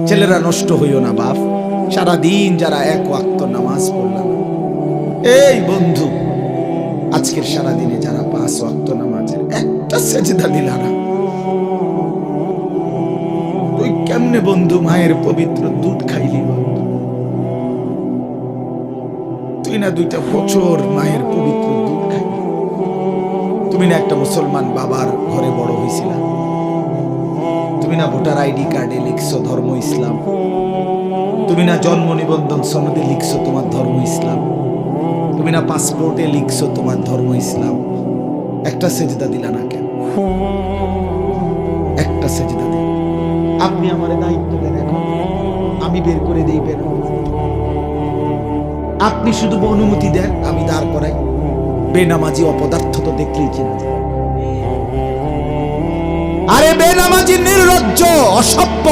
ছেলেরা নষ্ট হইও না বাপ, সারাদিন যারা এক ওয়াক্ত নামাজ পড়লাম, এই বন্ধু আজকের সারাদিনে যারা 5 ওয়াক্ত নামাজের একটা সেজদা দিলা না, তুই কেমনে বন্ধু মায়ের পবিত্র দুধ খাইলি? বন্ধু তুই না 2টা বছর মায়ের পবিত্র দুধ খাইলি? তুমি না একটা মুসলমান বাবার ঘরে বড় হয়েছিলা? তুমি না ভোটার আইডি কার্ডে লিখছো ধর্ম ইসলাম? তুমি না জন্ম নিবন্ধন সনদে লিখছো তোমার ধর্ম ইসলাম? তুমি না পাসপোর্টে লিখছো তোমার ধর্ম ইসলাম? একটা সেজদা দিলা না কেন? একটা সেজদা দিন। আপনি আমারে দায়িত্ব দেন, এখন আমি বের করে দেই বের। আপনি শুধু অনুমতি দেন, আমি দাঁড় করাই। বেনামাজি অপদার্থ তো দেখলেই চিনা যায়। আরে বেনামাজি নির্লজ্জ, অসভ্য।